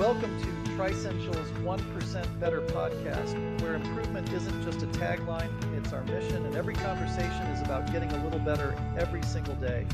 Welcome to Trissential's 1% Better podcast, where improvement isn't just a tagline, it's our mission, and every conversation is about getting a little better every single day.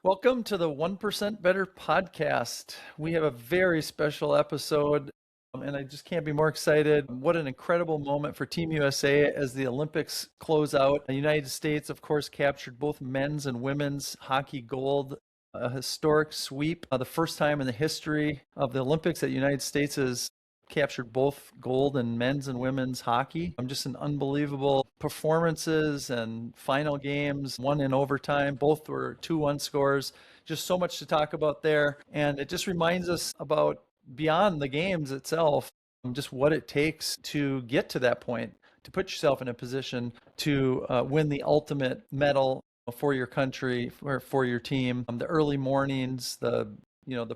Welcome to the 1% Better podcast. We have a very special episode, and I just can't be more excited. What an incredible moment for Team USA as the Olympics close out. The United States, of course, captured both men's and women's hockey gold, a historic sweep. The first time in the history of the Olympics that the United States has captured both gold in men's and women's hockey. Just an unbelievable performances and final games, one in overtime. Both were 2-1 scores. Just so much to talk about there. And it just reminds us about beyond the games itself, just what it takes to get to that point, to put yourself in a position to win the ultimate medal for your country, for your team. The early mornings, the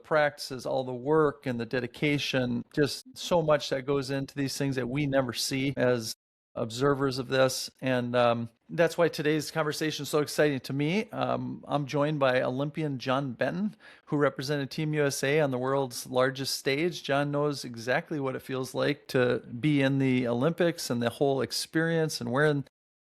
practices, all the work and the dedication, just so much that goes into these things that we never see as observers of this. And that's why today's conversation is so exciting to me. I'm joined by Olympian John Benton, who represented Team USA on the world's largest stage. John knows exactly what it feels like to be in the Olympics and the whole experience and wearing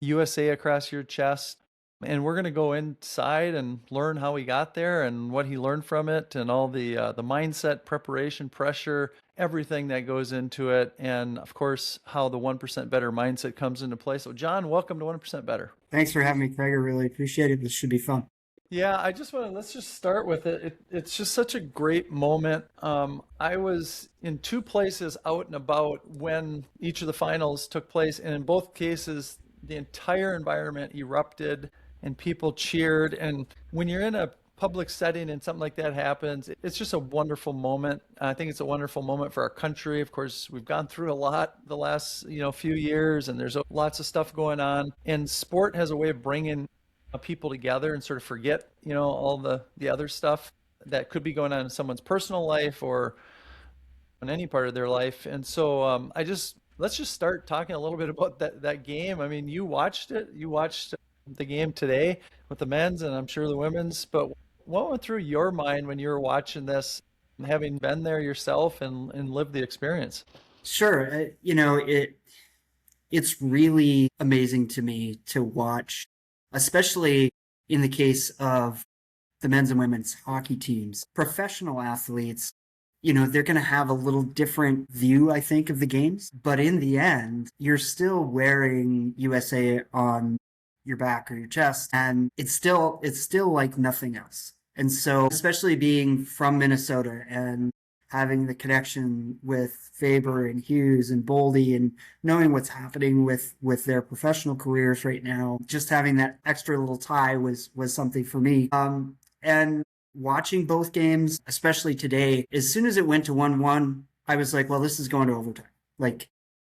USA across your chest. And we're going to go inside and learn how he got there and what he learned from it and all the mindset, preparation, pressure, everything that goes into it. And of course, how the 1% Better mindset comes into play. So John, welcome to 1% Better. Thanks for having me, Craig. I really appreciate it. This should be fun. Yeah, let's just start with it. It's just such a great moment. I was in two places out and about when each of the finals took place. And in both cases, the entire environment erupted and people cheered. And when you're in a public setting and something like that happens, it's just a wonderful moment. I think it's a wonderful moment for our country. Of course, we've gone through a lot the last few years, and there's lots of stuff going on. And sport has a way of bringing people together and sort of forget, all the other stuff that could be going on in someone's personal life or in any part of their life. And so let's just start talking a little bit about that game. I mean, you watched it. You watched the game today with the men's and I'm sure the women's, but what went through your mind when you were watching this, having been there yourself and lived the experience? Sure. It's really amazing to me to watch, especially in the case of the men's and women's hockey teams. Professional athletes, they're going to have a little different view, I think, of the games. But in the end, you're still wearing USA on your back or your chest, and it's still like nothing else. And so, especially being from Minnesota and having the connection with Faber and Hughes and Boldy and knowing what's happening with their professional careers right now, just having that extra little tie was something for me. And watching both games, especially today, as soon as it went to 1-1, I was like, well, this is going to overtime. Like,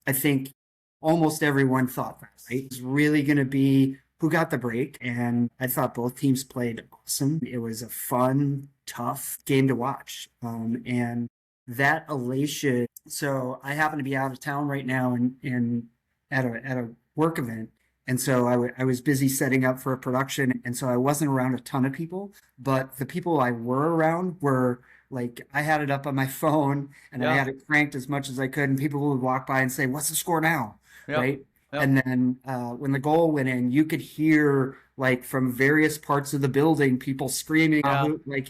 I think almost everyone thought that, right? It's really going to be who got the break. And I thought both teams played awesome. It was a fun, tough game to watch. And that elation. So I happen to be out of town right now and at a work event. And so I was busy setting up for a production. And so I wasn't around a ton of people, but the people I were around were like, I had it up on my phone and I had it cranked as much as I could. And people would walk by and say, what's the score now? Yep. Right. Yep. And then when the goal went in, you could hear like from various parts of the building, people screaming out, like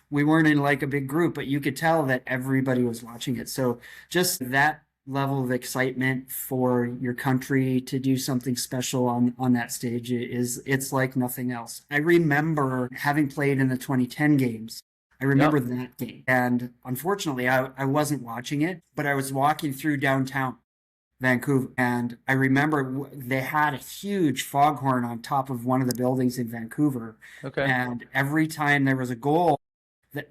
we weren't in like a big group, but you could tell that everybody was watching it. So just that level of excitement for your country to do something special on that stage it's like nothing else. I remember having played in the 2010 games. I remember that game. And unfortunately, I wasn't watching it, but I was walking through downtown Vancouver. And I remember they had a huge foghorn on top of one of the buildings in Vancouver. Okay. And every time there was a goal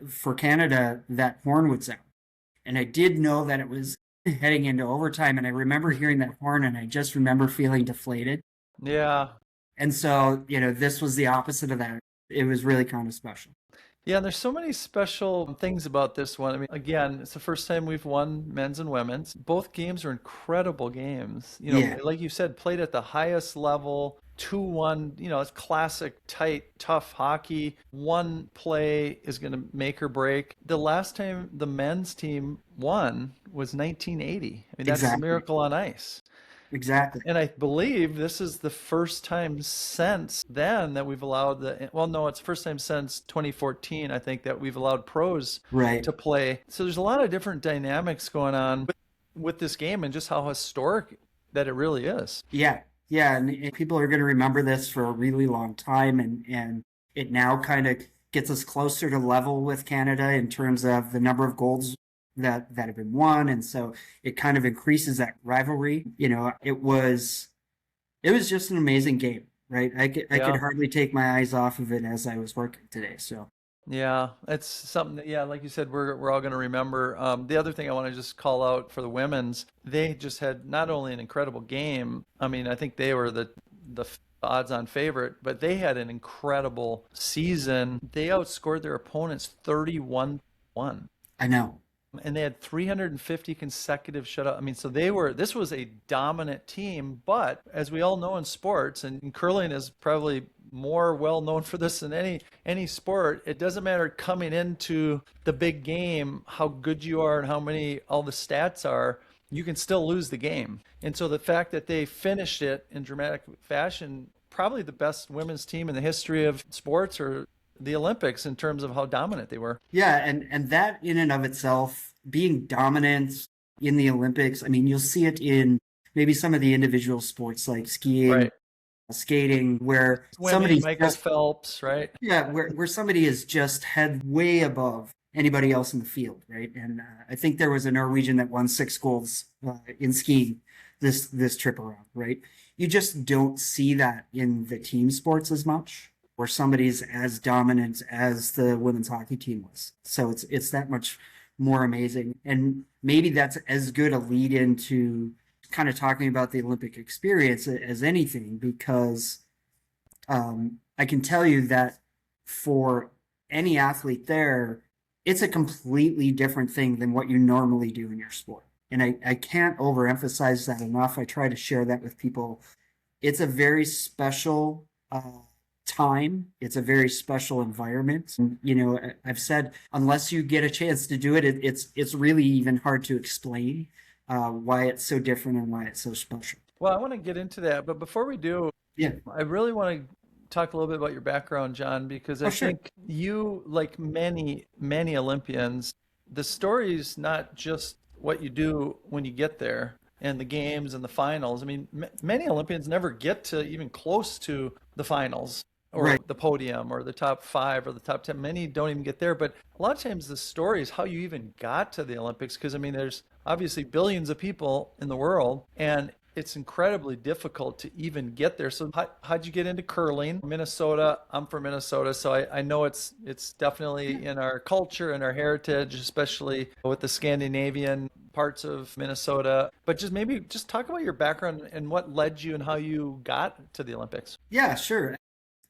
for Canada, that horn would sound. And I did know that it was heading into overtime. And I remember hearing that horn and I just remember feeling deflated. Yeah. And so, this was the opposite of that. It was really kind of special. Yeah, and there's so many special things about this one. I mean, again, it's the first time we've won men's and women's. Both games are incredible games. Like you said, played at the highest level. 2-1, it's classic, tight, tough hockey. One play is going to make or break. The last time the men's team won was 1980. I mean, that's the Exactly. miracle on ice. Exactly. And I believe this is the first time since then that we've allowed well, no, it's the first time since 2014, I think, that we've allowed pros Right. to play. So there's a lot of different dynamics going on with this game and just how historic that it really is. Yeah. Yeah. And people are going to remember this for a really long time. And it now kind of gets us closer to level with Canada in terms of the number of goals that have been won. And so it kind of increases that rivalry. It was just an amazing game, right? I could Yeah. hardly take my eyes off of it as I was working today. So Yeah, it's something that, yeah, like you said, we're all going to remember. The other thing I want to just call out for the women's, they just had not only an incredible game. I mean, I think they were the odds-on favorite, but they had an incredible season. They outscored their opponents 31-1. I know. And they had 350 consecutive shutout. I mean, so this was a dominant team, but as we all know in sports, and curling is probably more well known for this than any sport, it doesn't matter coming into the big game how good you are and how many all the stats are, you can still lose the game. And so the fact that they finished it in dramatic fashion, probably the best women's team in the history of sports or the Olympics in terms of how dominant they were. Yeah, and that in and of itself, being dominant in the Olympics, I mean, you'll see it in maybe some of the individual sports like skiing, Right. skating, where Swimming, somebody's Michael just Phelps, right? yeah, where somebody is just head way above anybody else in the field, right? And I think there was a Norwegian that won 6 golds in skiing this trip around, right? You just don't see that in the team sports as much, where somebody's as dominant as the women's hockey team was. So it's that much more amazing, and maybe that's as good a lead into kind of talking about the Olympic experience as anything, because I can tell you that for any athlete there, it's a completely different thing than what you normally do in your sport. And I can't overemphasize that enough. I try to share that with people. It's a very special time. It's a very special environment. And, I've said, unless you get a chance to do it, it's really even hard to explain why it's so different and why it's so special. Well, I want to get into that, but before we do, Yeah. I really want to talk a little bit about your background, John, because Oh, I sure. think you, like many, many Olympians, the story is not just what you do when you get there and the games and the finals. I mean, many Olympians never get to even close to the finals or Right. the podium or the top 5 or the top 10. Many don't even get there, but a lot of times the story is how you even got to the Olympics, because I mean, there's obviously billions of people in the world, and it's incredibly difficult to even get there. So how'd you get into curling? Minnesota, I'm from Minnesota, so I know it's definitely in our culture and our heritage, especially with the Scandinavian parts of Minnesota. But maybe talk about your background and what led you and how you got to the Olympics. Yeah, sure.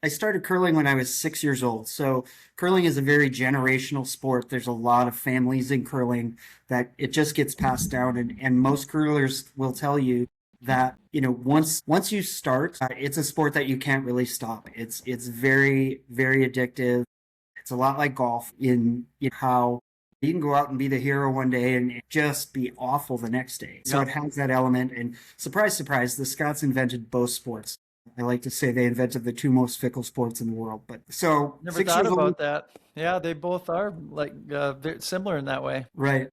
I started curling when I was 6 years old. So curling is a very generational sport. There's a lot of families in curling that it just gets passed down. And most curlers will tell you that, once you start, it's a sport that you can't really stop. It's very, very addictive. It's a lot like golf in how you can go out and be the hero one day and just be awful the next day. So Yep. it has that element. And surprise, surprise, the Scots invented both sports. I like to say they invented the two most fickle sports in the world. But so Never six thought years old, about that. Yeah, they both are like they're similar in that way. right?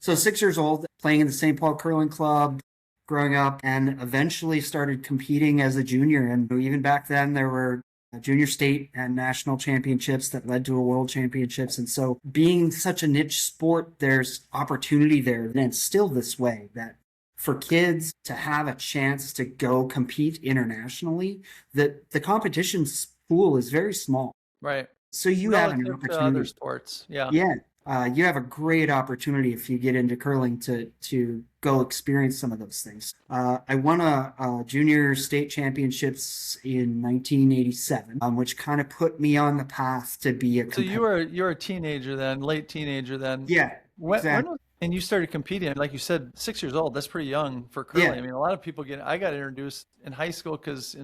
So 6 years old, playing in the St. Paul Curling Club, growing up, and eventually started competing as a junior. And even back then, there were junior state and national championships that led to a world championships. And so, being such a niche sport, there's opportunity there. And it's still this way, that for kids to have a chance to go compete internationally, that the competition pool is very small. Right. So you have an Relative to other opportunity. sports. Yeah. Yeah, you have a great opportunity if you get into curling to go experience some of those things. I won a junior state championships in 1987, which kind of put me on the path to be a So competitor. you're a teenager then, late teenager then. Yeah, exactly. And you started competing, like you said, 6 years old. That's pretty young for Yeah, curling. I mean, a lot of people I got introduced in high school because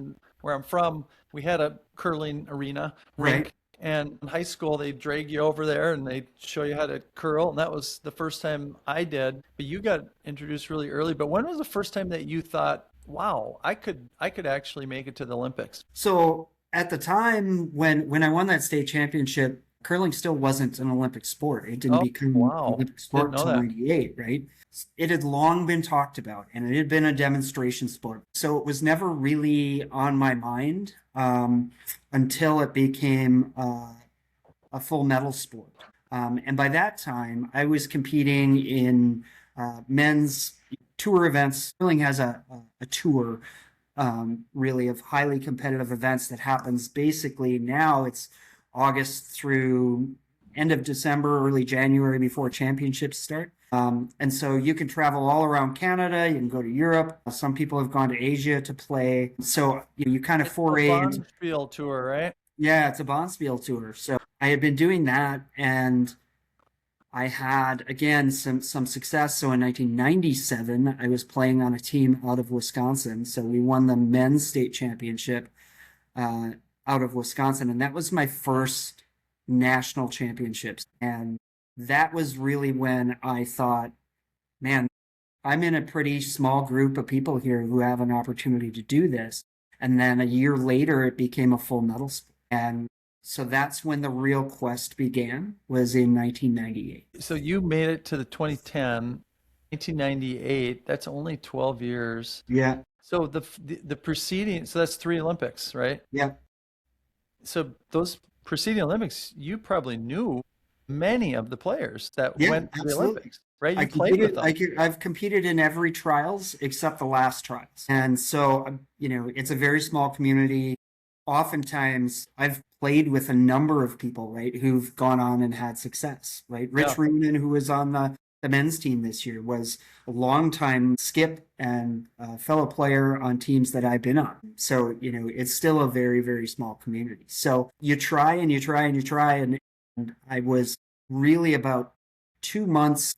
where I'm from, we had a curling arena Right. rink. And in high school, they drag you over there and they show you how to curl. And that was the first time I did. But you got introduced really early. But when was the first time that you thought, wow, I could actually make it to the Olympics? So at the time when I won that state championship, curling still wasn't an Olympic sport. It didn't Oh, become an wow. Olympic Didn't sport know until that. '98, right? It had long been talked about, and it had been a demonstration sport. So it was never really on my mind until it became a full medal sport. And by that time, I was competing in men's tour events. Curling has a tour, really, of highly competitive events that happens basically now. It's August through end of December, early January before championships start. And so you can travel all around Canada. You can go to Europe. Some people have gone to Asia to play. So you kind of It's the foray into, Bonspiel tour, right? yeah, it's a Bonspiel tour. So I had been doing that, and I had again some success. So in 1997, I was playing on a team out of Wisconsin. So we won the men's state championship uh, out of Wisconsin, and that was my first national championships. And that was really when I thought, man, I'm in a pretty small group of people here who have an opportunity to do this. And then a year later, it became a full medal sport. And so that's when the real quest began, was in 1998. So you made it to the 2010, 1998. That's only 12 years. Yeah, So the preceding, so that's three Olympics, right? yeah, So those preceding Olympics, you probably knew many of the players that yeah, went to the absolutely. Olympics, right? You played with them. I've competed in every trials except the last trials. And so, it's a very small community. Oftentimes I've played with a number of people, right, who've gone on and had success, right? Rich Yeah. Roonan, who was on the men's team this year, was a longtime skip and fellow player on teams that I've been on. So, it's still a very, very small community. So you try and you try and you try. And I was really about 2 months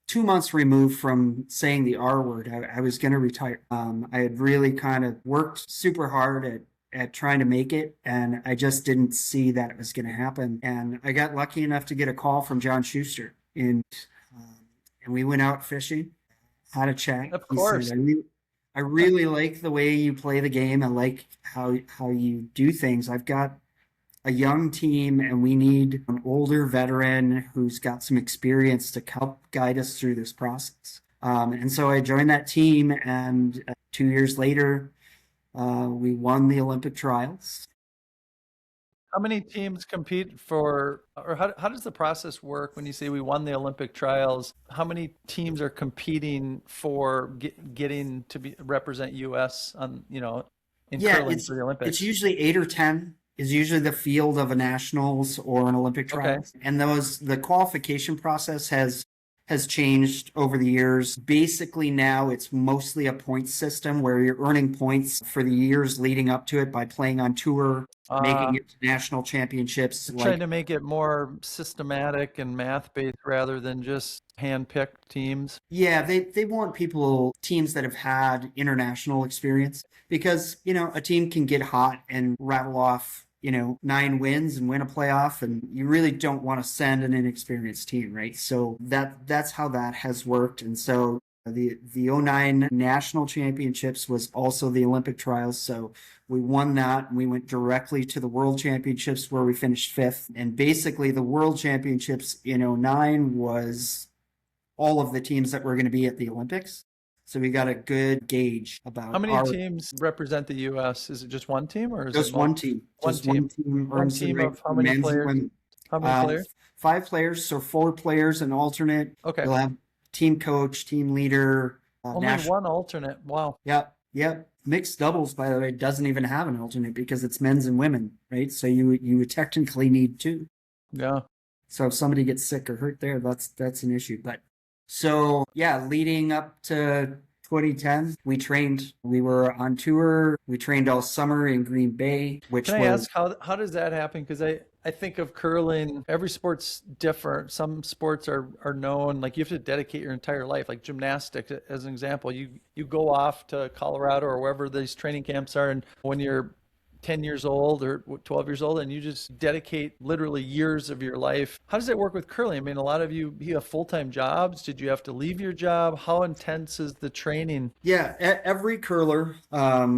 removed from saying the R word. I was going to retire. I had really kind of worked super hard at trying to make it, and I just didn't see that it was going to happen. And I got lucky enough to get a call from John Schuster, and we went out fishing, had a chat. Of He said, course. I really like the way you play the game. I like how you do things. I've got a young team, and we need an older veteran who's got some experience to help guide us through this process. And so I joined that team, and 2 years later, we won the Olympic trials. How many teams compete for, or how does the process work when you say we won the Olympic trials? How many teams are competing for getting to represent US on, in Yeah, curling it's for the it's Olympics? usually 8 or 10 is usually the field of a nationals or an Olympic Okay. trials. And the qualification process has changed over the years. Basically now it's mostly a point system where you're earning points for the years leading up to it by playing on tour, making Uh, it to national championships. Trying Like, to make it more systematic and math-based rather than just hand-picked teams. yeah, they want teams that have had international experience, because, a team can get hot and rattle off, 9 wins and win a playoff, and you really don't want to send an inexperienced team, right? So that's how that has worked. And so the '09 national championships was also the Olympic trials. So we won that, and we went directly to the world championships, where we finished fifth. And basically the world championships in '09 was all of the teams that were going to be at the Olympics. So we got a good gauge How about many teams represent the US? Is it just one team or is it just one multiple? team. One Just one team. team One earns the team right of for how many men's and players? women. How many Uh, players? 5 players, so 4 players, an alternate. Okay. You'll have team coach, team leader, Only national. one alternate. Wow. Yep, yep. Mixed doubles, by the way, doesn't even have an alternate because it's men's and women, right? So you would technically need two. Yeah. So if somebody gets sick or hurt there, that's an issue. But so yeah, leading up to 2010, we trained. We were on tour. We trained all summer in Green Bay, which Can I was ask how does that happen? Because I think of curling, every sport's different. Some sports are known, like you have to dedicate your entire life, like gymnastics as an example. You go off to Colorado or wherever these training camps are, and when you're 10 years old or 12 years old and you just dedicate literally years of your life. How does that work with curling? I mean, a lot of you have full-time jobs. Did you have to leave your job? How intense is the training? Yeah, every curler has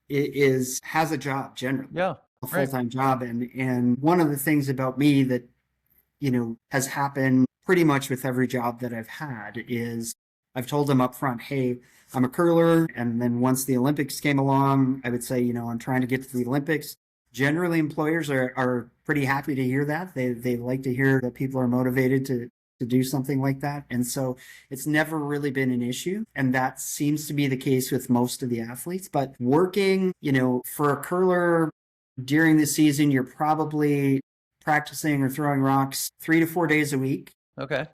a job generally, Yeah, a right. full-time job, and one of the things about me that has happened pretty much with every job that I've had is I've told them up front, hey, I'm a curler. And then once the Olympics came along, I would say, I'm trying to get to the Olympics. Generally, employers are pretty happy to hear that. They like to hear that people are motivated to do something like that. And so it's never really been an issue. And that seems to be the case with most of the athletes. But working, for a curler during the season, you're probably practicing or throwing rocks 3 to 4 days a week. Okay.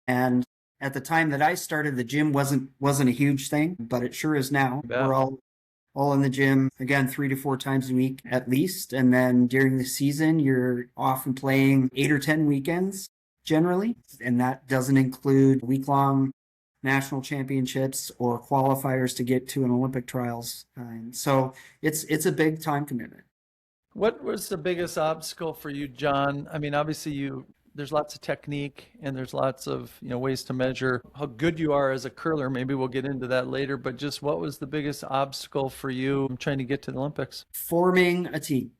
And at the time that I started, the gym wasn't a huge thing, but it sure is now. Yeah. We're all in the gym again 3 to 4 times a week at least. And then during the season, you're often playing 8 or 10 weekends generally, and that doesn't include week-long national championships or qualifiers to get to an Olympic trials. So it's a big time commitment. What was the biggest obstacle for you, John? I mean, obviously there's lots of technique and there's lots of, ways to measure how good you are as a curler. Maybe we'll get into that later, but just what was the biggest obstacle for you trying to get to the Olympics? Forming a team.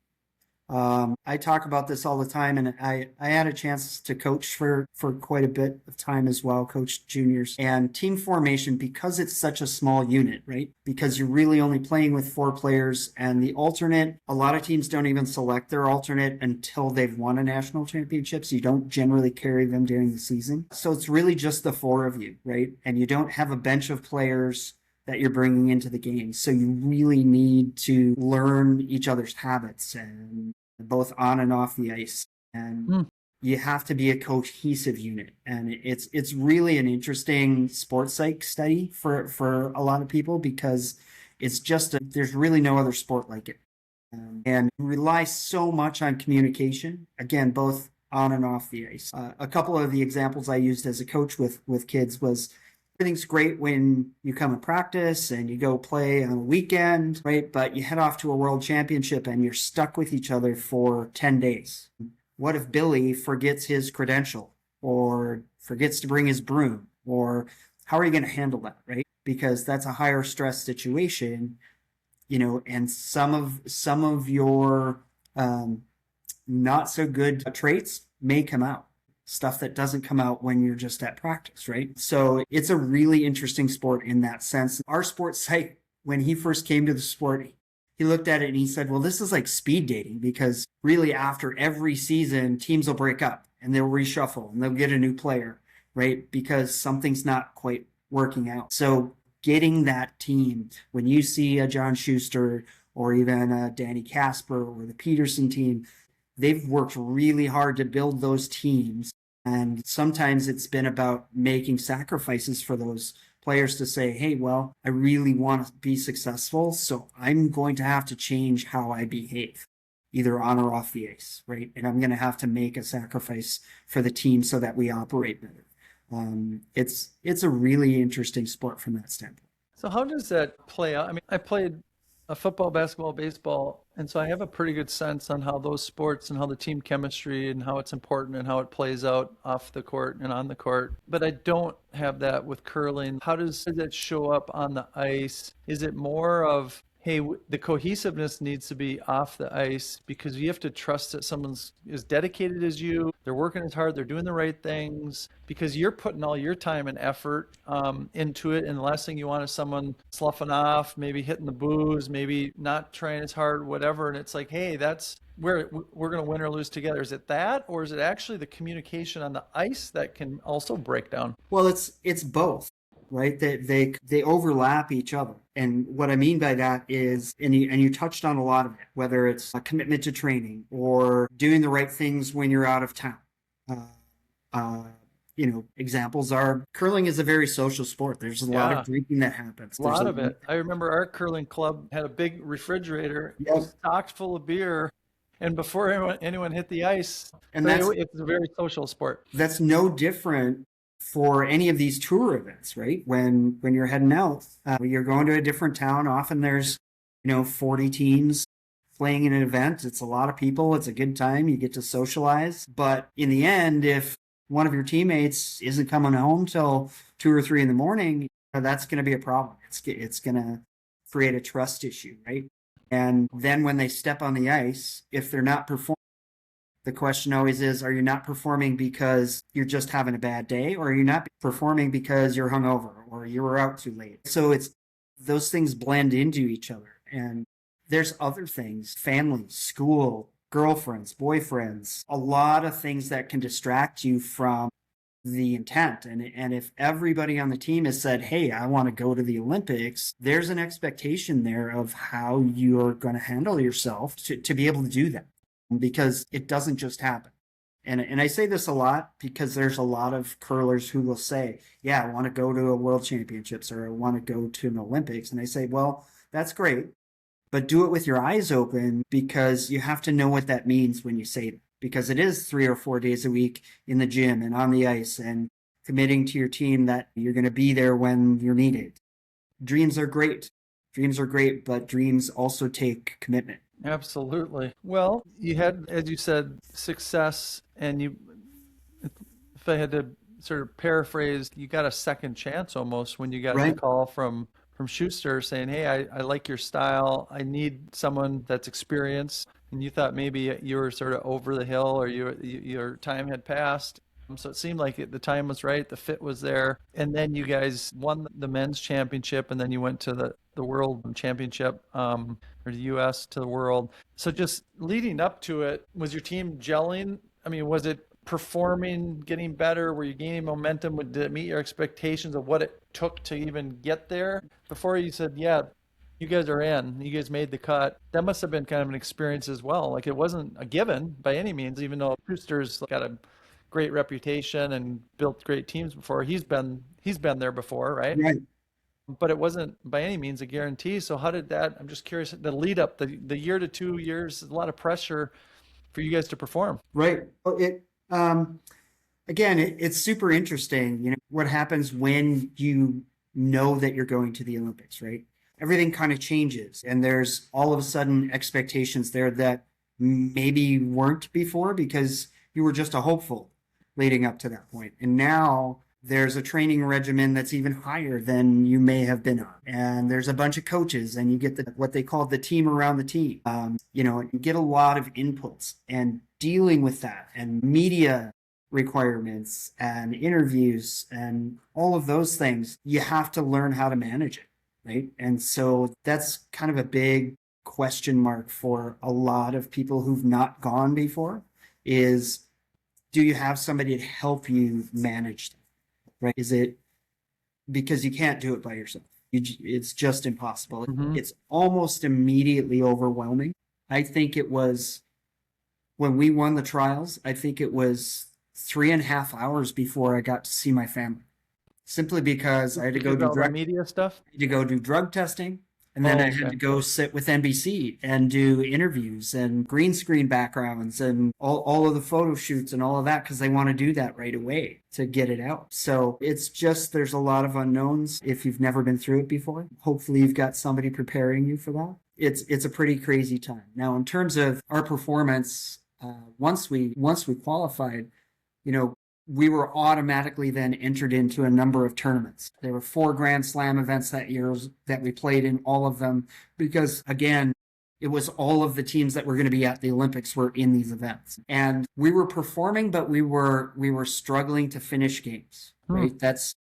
I talk about this all the time, and I had a chance to coach for quite a bit of time as well, coach juniors. And team formation, because it's such a small unit, right? Because you're really only playing with 4 players, and the alternate, a lot of teams don't even select their alternate until they've won a national championship. So you don't generally carry them during the season. So it's really just the 4 of you, right? And you don't have a bench of players that you're bringing into the game. So you really need to learn each other's habits, and both on and off the ice. And you have to be a cohesive unit. And it's really an interesting sports psych study for a lot of people, because it's there's really no other sport like it. And rely so much on communication, again, both on and off the ice. A couple of the examples I used as a coach with kids was, everything's great when you come and practice and you go play on a weekend, right? But you head off to a world championship and you're stuck with each other for 10 days. What if Billy forgets his credential or forgets to bring his broom? Or how are you going to handle that, right? Because that's a higher stress situation, and some of your not so good traits may come out. Stuff that doesn't come out when you're just at practice, right? So it's a really interesting sport in that sense. Our sports psych, when he first came to the sport, he looked at it and he said, well, this is like speed dating, because really after every season, teams will break up and they'll reshuffle and they'll get a new player, right? Because something's not quite working out. So getting that team, when you see a John Schuster or even a Danny Casper or the Peterson team, they've worked really hard to build those teams. And sometimes it's been about making sacrifices for those players to say, hey, well, I really want to be successful, so I'm going to have to change how I behave, either on or off the ice, right? And I'm going to have to make a sacrifice for the team so that we operate better. It's a really interesting sport from that standpoint. So how does that play out? I mean, I played football, basketball, baseball, and so I have a pretty good sense on how those sports and how the team chemistry and how it's important and how it plays out off the court and on the court. But I don't have that with curling. How does that show up on the ice? Is it more of, hey, the cohesiveness needs to be off the ice because you have to trust that someone's as dedicated as you, they're working as hard, they're doing the right things, because you're putting all your time and effort into it, and the last thing you want is someone sloughing off, maybe hitting the booze, maybe not trying as hard, whatever, and it's like, hey, that's where we're going to win or lose together. Is it that, or is it actually the communication on the ice that can also break down? Well, it's both, right? They overlap each other. And what I mean by that is, and you touched on a lot of it, whether it's a commitment to training or doing the right things when you're out of town. Examples are, curling is a very social sport. There's a lot of drinking that happens. A lot of it. I remember our curling club had a big refrigerator. It was stocked full of beer. And before anyone hit the ice, and it's a very social sport. That's no different for any of these tour events, right? When you're heading out, you're going to a different town. Often there's 40 teams playing in an event. It's a lot of people. It's a good time. You get to socialize. But in the end, if one of your teammates isn't coming home till 2 or 3 in the morning, that's going to be a problem. It's going to create a trust issue, right? And then when they step on the ice, if they're not performing, the question always is, are you not performing because you're just having a bad day, or are you not performing because you're hungover or you were out too late? So it's those things blend into each other. And there's other things, family, school, girlfriends, boyfriends, a lot of things that can distract you from the intent. And if everybody on the team has said, hey, I want to go to the Olympics, there's an expectation there of how you're going to handle yourself to be able to do that, because it doesn't just happen. And I say this a lot because there's a lot of curlers who will say, yeah, I want to go to a world championships, or I want to go to an Olympics. And I say, well, that's great, but do it with your eyes open, because you have to know what that means when you say that. Because it is 3 or 4 days a week in the gym and on the ice, and committing to your team that you're going to be there when you're needed. Dreams are great. Dreams are great, but dreams also take commitment. Absolutely. Well, you had, as you said, success, and if I had to sort of paraphrase, you got a second chance almost when you got the call from Schuster saying, hey, I like your style. I need someone that's experienced. And you thought maybe you were sort of over the hill, or your time had passed. So it seemed like the time was right, the fit was there. And then you guys won the men's championship, and then you went to the world championship, or the U.S. to the world. So just leading up to it, was your team gelling? I mean, was it performing, getting better? Were you gaining momentum? Did it meet your expectations of what it took to even get there? Before you said, yeah, you guys are in, you guys made the cut. That must have been kind of an experience as well. Like, it wasn't a given by any means, even though Schuster's got a great reputation and built great teams before. He's been there before, right? Right. But it wasn't by any means a guarantee. So how did that, I'm just curious, the lead up, the year to 2 years, a lot of pressure for you guys to perform. Right. Well, it's super interesting, what happens when you know that you're going to the Olympics, right? Everything kind of changes, and there's all of a sudden expectations there that maybe weren't before, because you were just a hopeful leading up to that point. And now there's a training regimen that's even higher than you may have been on. And there's a bunch of coaches, and you get what they call the team around the team. You get a lot of inputs, and dealing with that, and media requirements and interviews and all of those things, you have to learn how to manage it. Right. And so that's kind of a big question mark for a lot of people who've not gone before, is, do you have somebody to help you manage them? Right. Is it because you can't do it by yourself? It's just impossible. Mm-hmm. It's almost immediately overwhelming. I think it was when we won the trials, I think it was 3.5 hours before I got to see my family. Simply because I had to go do media stuff. I had to go do drug testing, and then I had to go sit with NBC and do interviews and green screen backgrounds and all of the photo shoots and all of that, because they want to do that right away to get it out. So it's just, there's a lot of unknowns if you've never been through it before. Hopefully you've got somebody preparing you for that. It's a pretty crazy time. Now, in terms of our performance, once we qualified, we were automatically then entered into a number of tournaments. There were 4 Grand Slam events that year that we played in, all of them, because, again, it was all of the teams that were going to be at the Olympics were in these events. And we were performing, but we were struggling to finish games, right? That's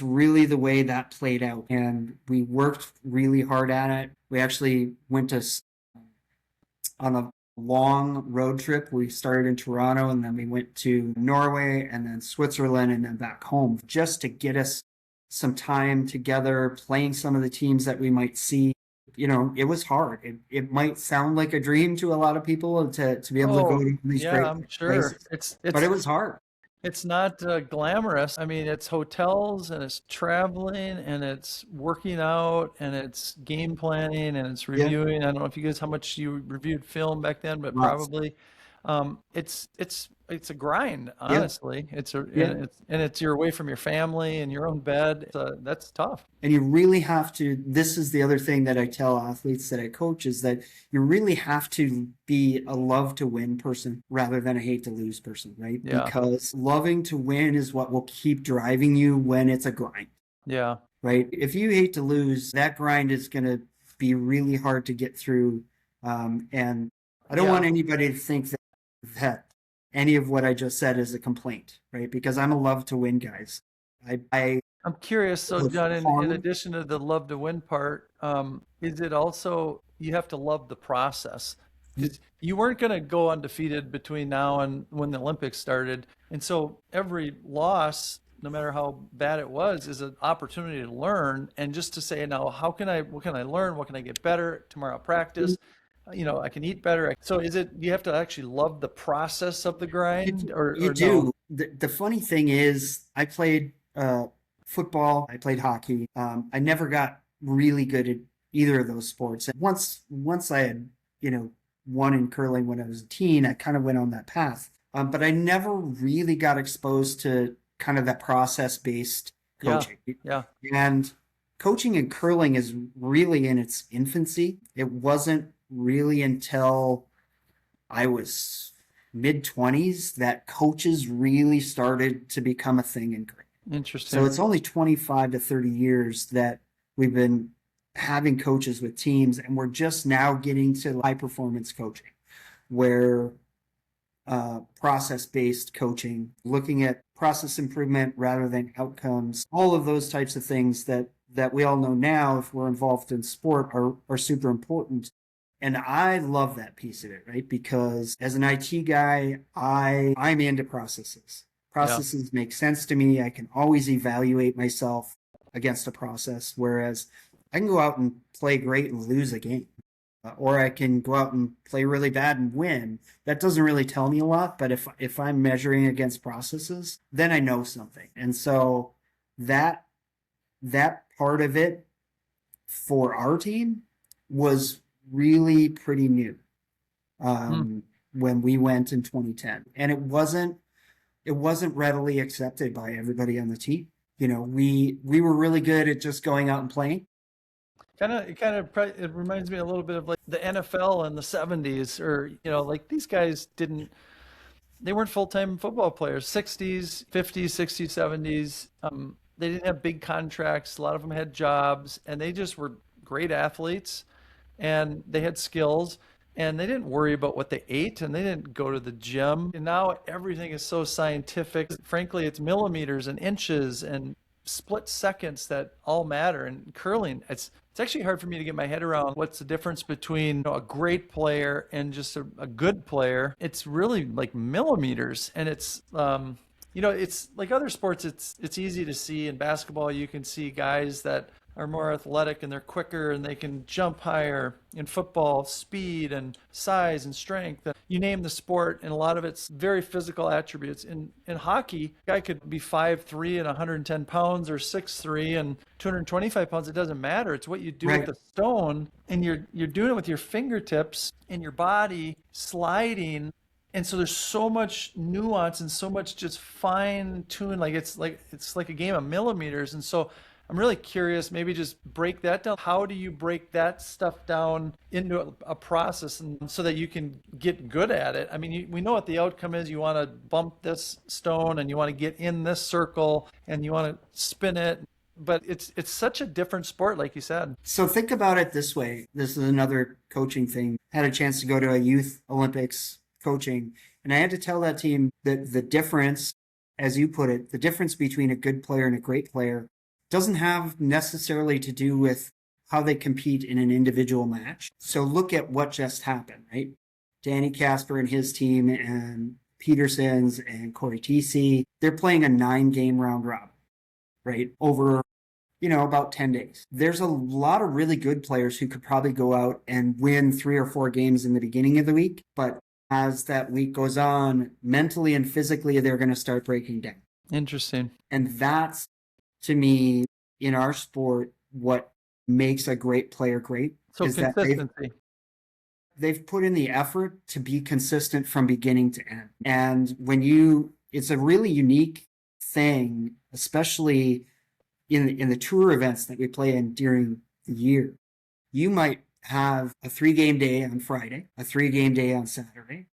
really the way that played out. And we worked really hard at it. We actually went on a long road trip. We started in Toronto, and then we went to Norway, and then Switzerland, and then back home, just to get us some time together playing some of the teams that we might see. It was hard. It might sound like a dream to a lot of people to be able to go to these great I'm sure. places. But it was hard. It's not glamorous. I mean, it's hotels, and it's traveling, and it's working out, and it's game planning, and it's reviewing. I don't know if you guys, how much you reviewed film back then, but Lots. probably. It's a grind, Yeah. honestly. Yeah. It's you're away from your family and your own bed. That's tough. And you really have to, this is the other thing that I tell athletes that I coach is that you really have to be a love to win person rather than a hate to lose person, right? Yeah, Because loving to win is what will keep driving you when it's a grind, yeah, right? If you hate to lose, that grind is going to be really hard to get through. And I don't yeah. want anybody to think that any of what I just said is a complaint, right? Because I'm a love to win guys. I I'm curious. So, live John, in hard. addition to the love to win part, is it also you have to love the process? Because you weren't going to go undefeated between now and when the Olympics started. And so every loss, no matter how bad it was, is an opportunity to learn and just to say, now, what can I learn? What can I get better tomorrow? I'll practice. I can eat better. So you have to actually love the process of the grind You or no? do. The funny thing is, I played football, I played hockey. I never got really good at either of those sports. And once I had, won in curling when I was a teen, I kind of went on that path. But I never really got exposed to kind of that process-based Yeah, coaching. yeah. And coaching in curling is really in its infancy. It wasn't really until I was mid 20s that coaches really started to become a thing in cricket. So Interesting. it's only 25 to 30 years that we've been having coaches with teams, and we're just now getting to high performance coaching, where process based coaching, looking at process improvement rather than outcomes, all of those types of things that we all know now, if we're involved in sport, are super important. And I love that piece of it, right? Because as an IT guy, I'm into processes. Yeah. Processes make sense to me. I can always evaluate myself against a process, whereas I can go out and play great and lose a game. Or I can go out and play really bad and win. That doesn't really tell me a lot, but if I'm measuring against processes, then I know something. And so that that part of it for our team was really pretty new Hmm. when we went in 2010, and it wasn't readily accepted by everybody on the team. We were really good at just going out and playing. It reminds me a little bit of like the NFL in the 70s, or like these guys they weren't full-time football players. 60s, 50s, 60s, 70s. They didn't have big contracts. A lot of them had jobs, and they just were great athletes, and they had skills, and they didn't worry about what they ate, and they didn't go to the gym. And now everything is so scientific. Frankly, it's millimeters and inches and split seconds that all matter. And curling, it's actually hard for me to get my head around what's the difference between a great player and just a good player. It's really like millimeters, and it's like other sports. It's easy to see in basketball. You can see guys that are more athletic and they're quicker and they can jump higher. In football, speed and size and strength. You name the sport, and a lot of it's very physical attributes. In hockey, a guy could be 5'3" and 110 pounds, or 6'3" and 225 pounds. It doesn't matter. It's what you do with Right. the stone, and you're doing it with your fingertips and your body sliding. And so there's so much nuance and so much just fine tune. Like it's like a game of millimeters. And so I'm really curious, maybe just break that down. How do you break that stuff down into a process and so that you can get good at it? I mean, we know what the outcome is. You want to bump this stone and you want to get in this circle and you want to spin it. But it's such a different sport, like you said. So think about it this way. This is another coaching thing. I had a chance to go to a youth Olympics coaching, and I had to tell that team that the difference, as you put it, the difference between a good player and a great player doesn't have necessarily to do with how they compete in an individual match. So look at what just happened, right? Danny Casper and his team and Peterson's and Corey TC, they're playing a 9-game round robin, right? Over about 10 days. There's a lot of really good players who could probably go out and win 3 or 4 games in the beginning of the week, but as that week goes on, mentally and physically, they're going to start breaking down. Interesting. And that's, to me, in our sport, what makes a great player great So is that they've consistency. they've put in the effort to be consistent from beginning to end. And it's a really unique thing, especially in the tour events that we play in during the year. You might have a 3-game day on Friday, a 3-game day on Saturday,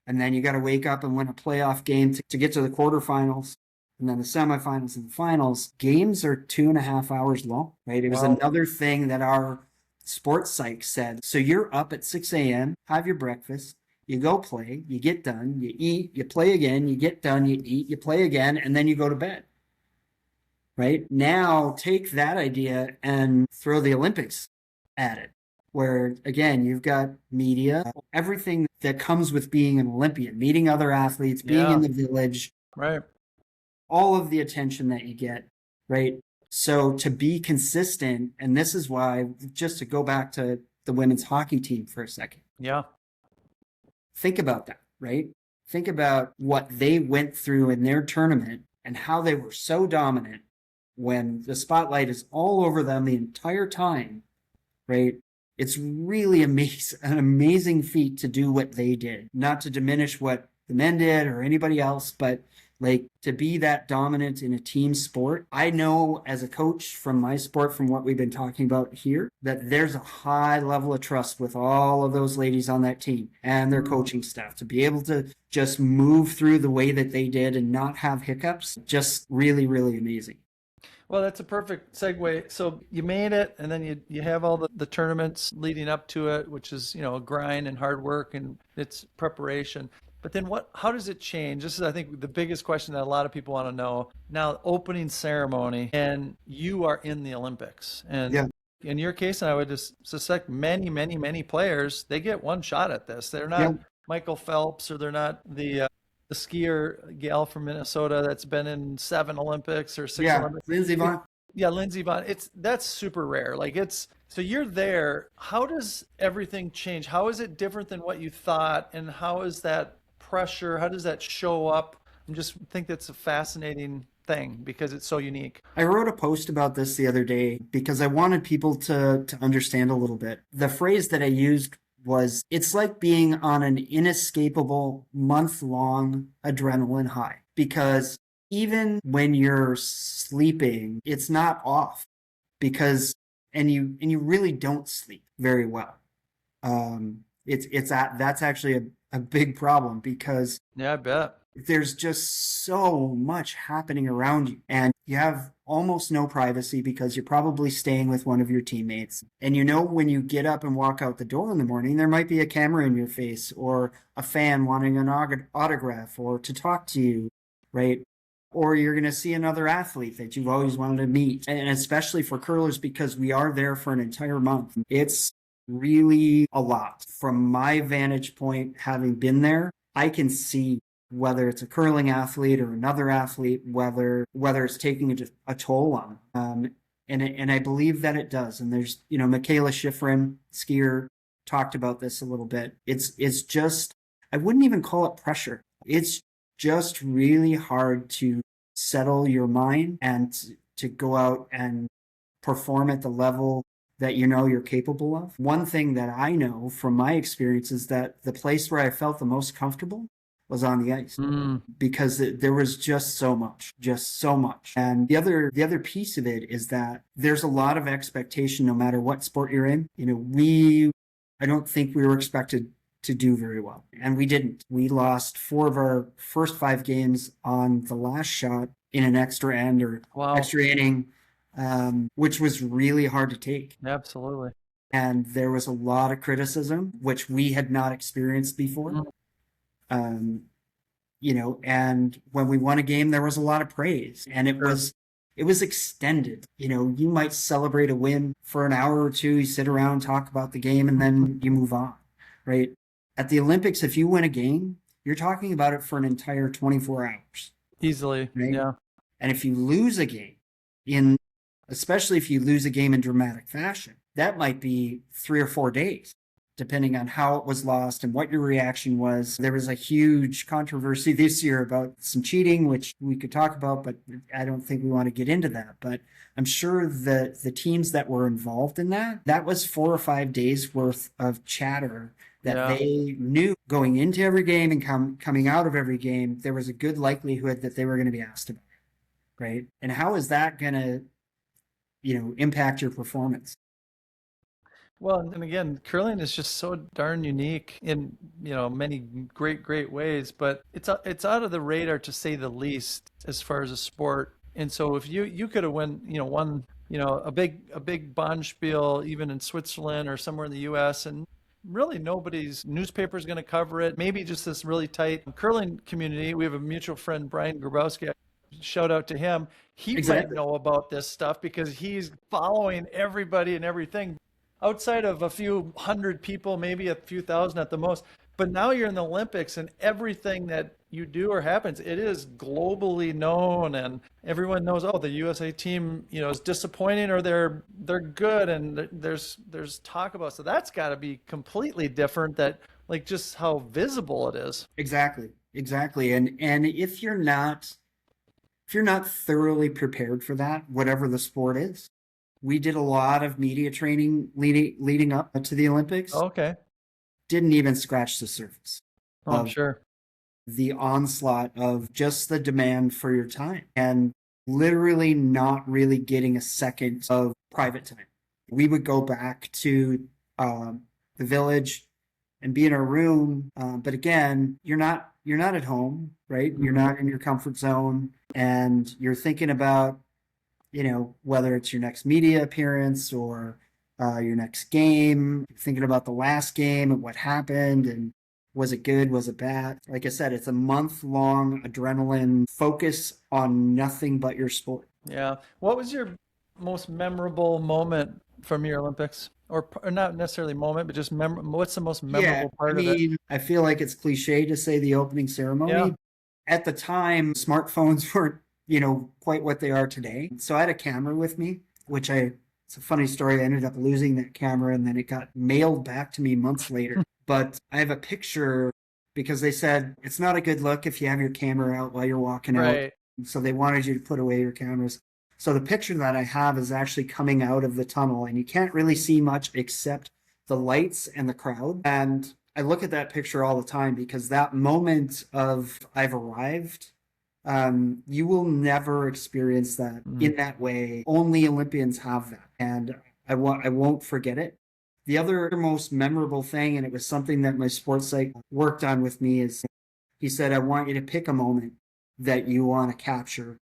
and then you got to wake up and win a playoff game to get to the quarterfinals, and then the semifinals and the finals. Games are 2.5 hours long, right? It was another thing that our sports psych said. So you're up at 6 a.m., have your breakfast, you go play, you get done, you eat, you play again, you get done, you eat, you play again, and then you go to bed. Right? Now take that idea and throw the Olympics at it, where again, you've got media, everything that comes with being an Olympian, meeting other athletes, being in the village, right? All of the attention that you get, right? So to be consistent, and this is why, just to go back to the women's hockey team for a second. Yeah. Think about that, right? Think about what they went through in their tournament and how they were so dominant when the spotlight is all over them the entire time, right? It's really an amazing feat to do what they did. Not to diminish what the men did or anybody else, but like to be that dominant in a team sport. I know as a coach from my sport, from what we've been talking about here, that there's a high level of trust with all of those ladies on that team and their coaching staff to be able to just move through the way that they did and not have hiccups. Just really, really amazing. Well, that's a perfect segue. So you made it, and then you have all the tournaments leading up to it, which is, a grind and hard work and it's preparation. But then how does it change? This is, I think, the biggest question that a lot of people want to know. Now, opening ceremony, and you are in the Olympics. And in your case, and I would just suspect many, many, many players, they get one shot at this. They're not Michael Phelps, or they're not the skier gal from Minnesota that's been in 7 Olympics or 6 Olympics. Lindsey Vonn. Yeah, Lindsey Vonn. That's super rare. So you're there. How does everything change? How is it different than what you thought? And how is that pressure? How does that show up? I just think that's a fascinating thing because it's so unique. I wrote a post about this the other day because I wanted people to understand a little bit. The phrase that I used was, it's like being on an inescapable month-long adrenaline high, because even when you're sleeping, it's not off, because and you really don't sleep very well. That's actually a big problem, because I bet there's just so much happening around you, and you have almost no privacy because you're probably staying with one of your teammates. And when you get up and walk out the door in the morning, there might be a camera in your face or a fan wanting an autograph or to talk to you, right? Or you're going to see another athlete that you've always wanted to meet. And especially for curlers, because we are there for an entire month, it's really a lot. From my vantage point, having been there, I can see whether it's a curling athlete or another athlete, whether it's taking a toll on them. And I believe that it does. And there's, Michaela Schifrin, skier, talked about this a little bit. It's just, I wouldn't even call it pressure. It's just really hard to settle your mind and to go out and perform at the level that you're capable of. One thing that I know from my experience is that the place where I felt the most comfortable was on the ice, because there was just so much. And the other piece of it is that there's a lot of expectation no matter what sport you're in. I don't think we were expected to do very well, and we didn't. We lost 4 of our first 5 games on the last shot in an extra end or extra inning, which was really hard to take. Absolutely. And there was a lot of criticism, which we had not experienced before. And when we won a game, there was a lot of praise, and it was extended. You might celebrate a win for an hour or two, you sit around, talk about the game, and then you move on, right? At the Olympics, if you win a game, you're talking about it for an entire 24 hours. Easily, right? Yeah. And if you lose a game, especially if you lose a game in dramatic fashion, that might be 3 or 4 days, depending on how it was lost and what your reaction was. There was a huge controversy this year about some cheating, which we could talk about, but I don't think we want to get into that. But I'm sure that the teams that were involved in that was 4 or 5 days worth of chatter that Yeah. they knew going into every game and coming out of every game, there was a good likelihood that they were going to be asked about it, right? And how is that going to, impact your performance? Well, and again, curling is just so darn unique in, many great ways, but it's out of the radar to say the least as far as a sport. And so if you could have won, a big Bonspiel even in Switzerland or somewhere in the US, and really nobody's newspaper is going to cover it. Maybe just this really tight curling community. We have a mutual friend, Brian Grabowski. Shout out to him. He might Exactly. know about this stuff because he's following everybody and everything outside of a few hundred people, maybe a few thousand at the most. But now you're in the Olympics, and everything that you do or happens, it is globally known, and everyone knows. Oh, the USA team, is disappointing, or they're good, and there's talk about. So that's got to be completely different. That like just how visible it is. Exactly. Exactly. And if you're not thoroughly prepared for that, whatever the sport is, we did a lot of media training leading up to the Olympics. Okay. Didn't even scratch the surface Oh, I'm of sure. the onslaught of just the demand for your time and literally not really getting a second of private time. We would go back to the village and be in our room, but again, you're not at home, right? You're Mhm. not in your comfort zone, and you're thinking about whether it's your next media appearance or your next game, thinking about the last game and what happened and was it good, was it bad? Like I said, it's a month-long adrenaline focus on nothing but your sport. Yeah. What was your most memorable moment from your Olympics? Or not necessarily moment, but just what's the most Yeah, memorable I part of it? mean, I feel like it's cliche to say the opening Yeah. ceremony. At the time, smartphones weren't, quite what they are today. So I had a camera with me, it's a funny story. I ended up losing that camera and then it got mailed back to me months later. But I have a picture because they said it's not a good look if you have your camera out while you're walking out. Right. So they wanted you to put away your cameras. So the picture that I have is actually coming out of the tunnel and you can't really see much except the lights and the crowd. And I look at that picture all the time because that moment of I've arrived, you will never experience that Mm. in that way. Only Olympians have that, and I won't forget it. The other most memorable thing, and it was something that my sports psych worked on with me, is he said, "I want you to pick a moment that you want to capture."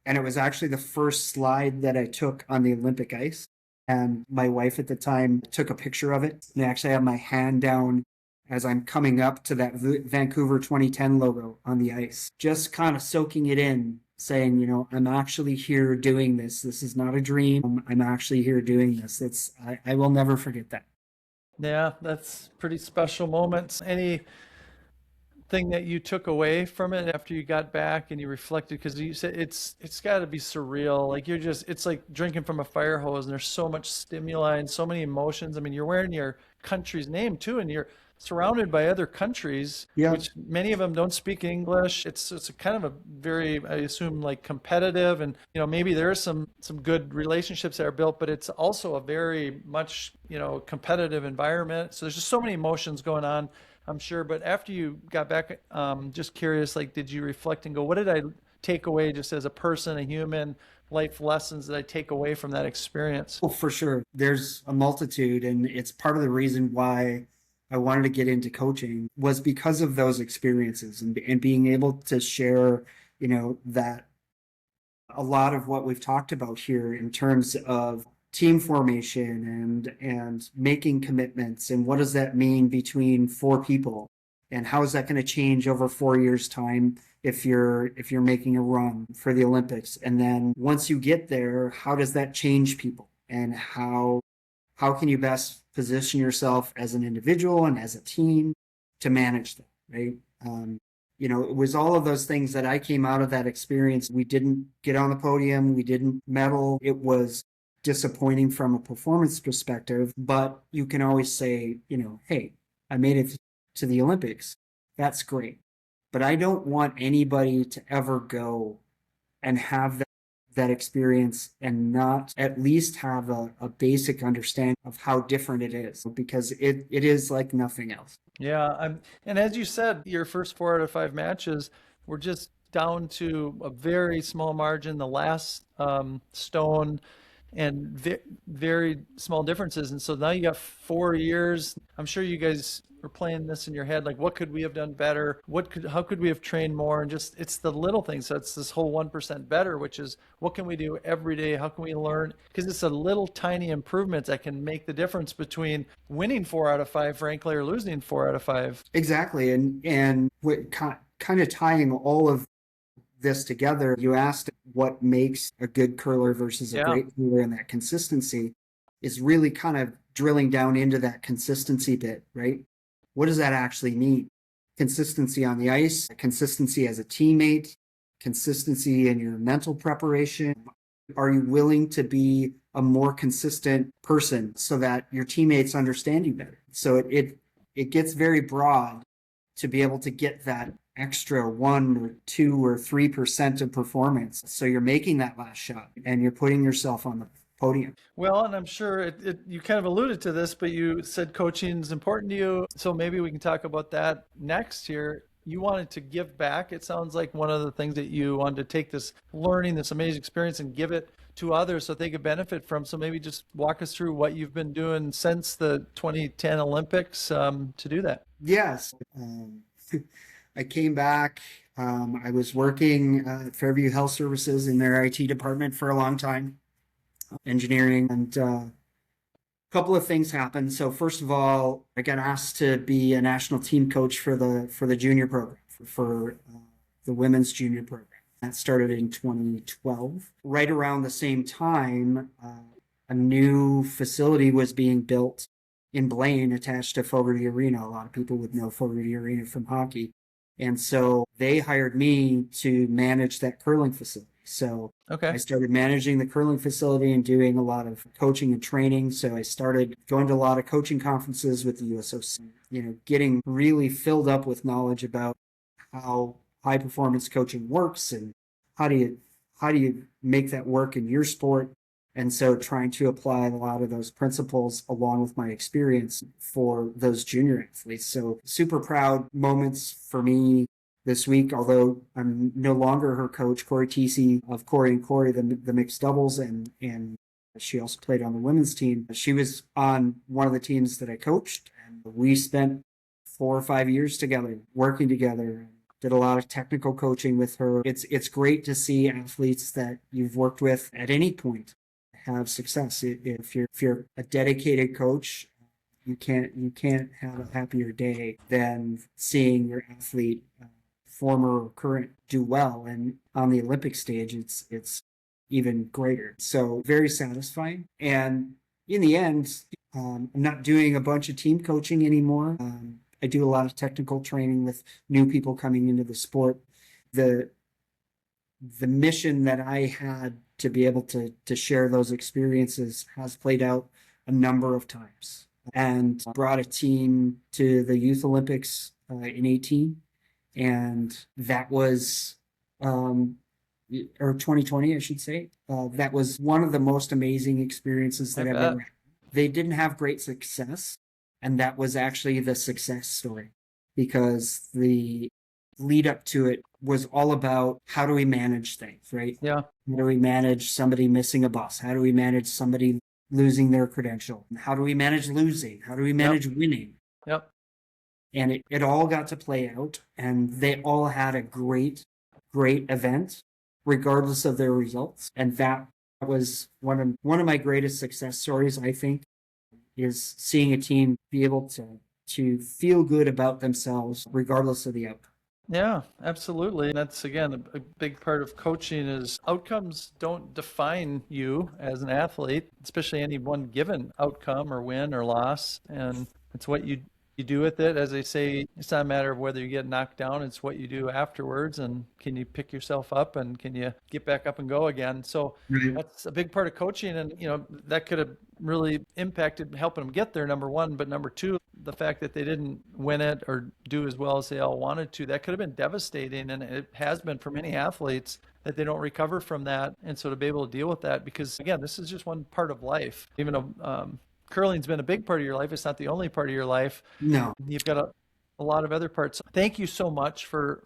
And it was actually the first slide that I took on the Olympic ice. And my wife at the time took a picture of it. And I actually have my hand down as I'm coming up to that Vancouver 2010 logo on the ice, just kind of soaking it in, saying, I'm actually here doing this. This is not a dream. I'm actually here doing this. I will never forget that. Yeah, that's pretty special moments. Anything that you took away from it after you got back and you reflected? Because you said it's got to be surreal. Like it's like drinking from a fire hose, and there's so much stimuli and so many emotions. I mean, you're wearing your country's name too, and you're surrounded by other countries, Yeah. which many of them don't speak English. It's a kind of a very, I assume, like competitive, and maybe there are some good relationships that are built, but it's also a very much competitive environment. So there's just so many emotions going on, I'm sure. But after you got back, just curious, like, did you reflect and go, what did I take away just as a person, a human, life lessons that I take away from that experience? Well, for sure. There's a multitude, and it's part of the reason why I wanted to get into coaching was because of those experiences and being able to share, that a lot of what we've talked about here in terms of team formation and making commitments and what does that mean between four people and how is that going to change over 4 years time if you're making a run for the Olympics, and then once you get there, how does that change people and how can you best position yourself as an individual and as a team to manage that, right? It was all of those things that I came out of that experience. We didn't get on the podium, we didn't medal. It was disappointing from a performance perspective, but you can always say, hey, I made it to the Olympics. That's great. But I don't want anybody to ever go and have that experience and not at least have a basic understanding of how different it is, because it is like nothing else. Yeah, and as you said, your first 4 out of 5 matches were just down to a very small margin. The last stone and very small differences. And so now you got 4 years. I'm sure you guys are playing this in your head, like what could we have done better? How could we have trained more? And just it's the little things. So it's this whole 1% better, which is what can we do every day? How can we learn? Because it's a little tiny improvements that can make the difference between winning 4 out of 5, frankly, or losing 4 out of 5. Exactly. And what kind of tying all of this together, you asked what makes a good curler versus a Yeah. great curler, and that consistency is really kind of drilling down into that consistency bit, right? What does that actually mean? Consistency on the ice, consistency as a teammate, consistency in your mental preparation. Are you willing to be a more consistent person so that your teammates understand you better? So it gets very broad to be able to get that extra 1 or 2 or 3% of performance. So you're making that last shot and you're putting yourself on the podium. Well, and I'm sure you kind of alluded to this, but you said coaching is important to you. So maybe we can talk about that next here. You wanted to give back. It sounds like one of the things that you wanted to take this learning, this amazing experience, and give it to others so they could benefit from. So maybe just walk us through what you've been doing since the 2010 Olympics to do that. Yes. I came back. I was working at Fairview Health Services in their IT department for a long time, engineering, and a couple of things happened. So first of all, I got asked to be a national team coach for the junior program, for the women's junior program. That started in 2012. Right around the same time, a new facility was being built in Blaine attached to Fogarty Arena. A lot of people would know Fogarty Arena from hockey. And so they hired me to manage that curling facility. So Okay. I started managing the curling facility and doing a lot of coaching and training. So I started going to a lot of coaching conferences with the USOC, getting really filled up with knowledge about how high performance coaching works and how do you make that work in your sport. And so trying to apply a lot of those principles along with my experience for those junior athletes. So super proud moments for me this week, although I'm no longer her coach, Corey Tesey of Corey and Corey, the mixed doubles, and she also played on the women's team. She was on one of the teams that I coached, and we spent 4 or 5 years together, working together. Did a lot of technical coaching with her. It's great to see athletes that you've worked with at any point have success. If you're a dedicated coach, you can't have a happier day than seeing your athlete, former or current, do well, and on the Olympic stage it's even greater. So very satisfying. And in the end, I'm not doing a bunch of team coaching anymore. I do a lot of technical training with new people coming into the sport. The mission that I had to be able to share those experiences has played out a number of times, and brought a team to the Youth Olympics in 18, and that was or 2020, I should say. That was one of the most amazing experiences that I've ever had. They didn't have great success, and that was actually the success story, because the lead up to it was all about how do we manage things, right? Yeah. How do we manage somebody missing a bus? How do we manage somebody losing their credential? How do we manage losing? How do we manage winning? Yep. And it all got to play out, and they all had a great event, regardless of their results. And that was one of my greatest success stories, I think, is seeing a team be able to feel good about themselves regardless of the outcome. Yeah, absolutely. And that's, again, a big part of coaching is outcomes don't define you as an athlete, especially any one given outcome or win or loss. And it's what you do with it. As they say, it's not a matter of whether you get knocked down, it's what you do afterwards. And can you pick yourself up and can you get back up and go again? So that's a big part of coaching. And, that could have really impacted helping them get there, number one. But number two, the fact that they didn't win it or do as well as they all wanted to, that could have been devastating. And it has been for many athletes that they don't recover from that. And so to be able to deal with that, because again, this is just one part of life. Even though curling's been a big part of your life, it's not the only part of your life. No. You've got a lot of other parts. Thank you so much for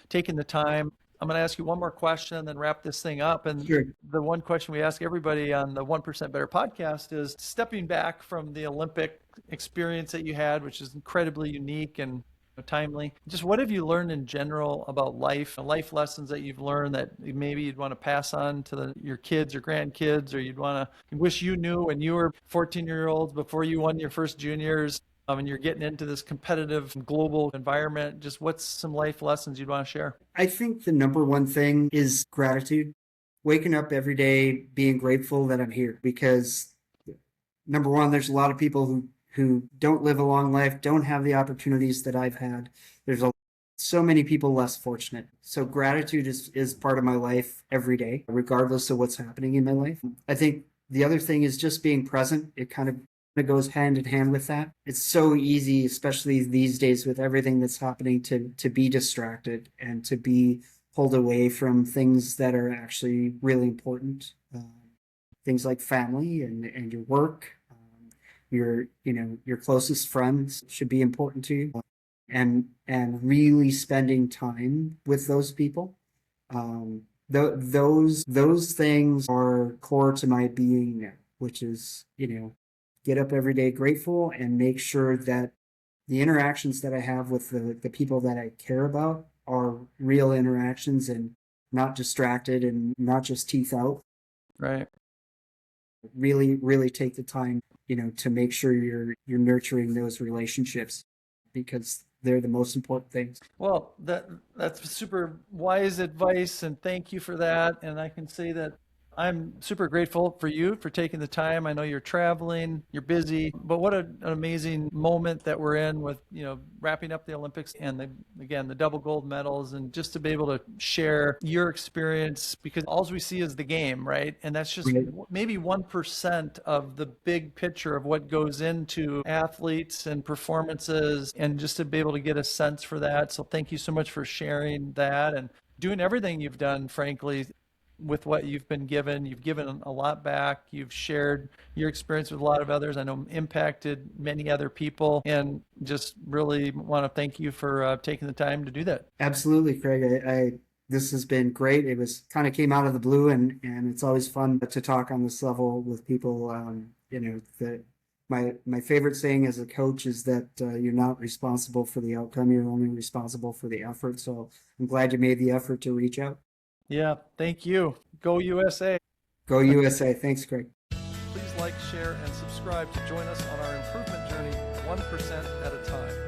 taking the time. I'm going to ask you one more question and then wrap this thing up. And Sure. the one question we ask everybody on the 1% Better podcast is, stepping back from the Olympic experience that you had, which is incredibly unique and timely, just what have you learned in general about life lessons that you've learned that maybe you'd want to pass on to your kids or grandkids, or you'd want to wish you knew when you were 14-year-olds before you won your first juniors? And you're getting into this competitive global environment. Just what's some life lessons you'd want to share? I think the number one thing is gratitude. Waking up every day being grateful that I'm here, because number one, there's a lot of people who don't live a long life, don't have the opportunities that I've had. There's so many people less fortunate. So gratitude is part of my life every day, regardless of what's happening in my life. I think the other thing is just being present. It kind of goes hand in hand with that. It's so easy, especially these days with everything that's happening, to be distracted and to be pulled away from things that are actually really important. Things like family and your work, your closest friends should be important to you, and really spending time with those people. Those things are core to my being now, which is, get up every day grateful and make sure that the interactions that I have with the people that I care about are real interactions and not distracted and not just teeth out. Right. Really, really take the time, to make sure you're nurturing those relationships, because they're the most important things. Well, that's super wise advice, and thank you for that. And I can say that I'm super grateful for you for taking the time. I know you're traveling, you're busy, but what an amazing moment that we're in with, wrapping up the Olympics and the double gold medals, and just to be able to share your experience, because all we see is the game, right? And that's just maybe 1% of the big picture of what goes into athletes and performances, and just to be able to get a sense for that. So thank you so much for sharing that and doing everything you've done, frankly, with what you've been given. You've given a lot back. You've shared your experience with a lot of others. I know impacted many other people, and just really want to thank you for taking the time to do that. Absolutely, Craig. This has been great. It was kind of came out of the blue, and it's always fun to talk on this level with people. That my favorite saying as a coach is that you're not responsible for the outcome. You're only responsible for the effort. So I'm glad you made the effort to reach out. Yeah, thank you. Go USA. Go USA. Thanks, Craig. Please like, share, and subscribe to join us on our improvement journey 1% at a time.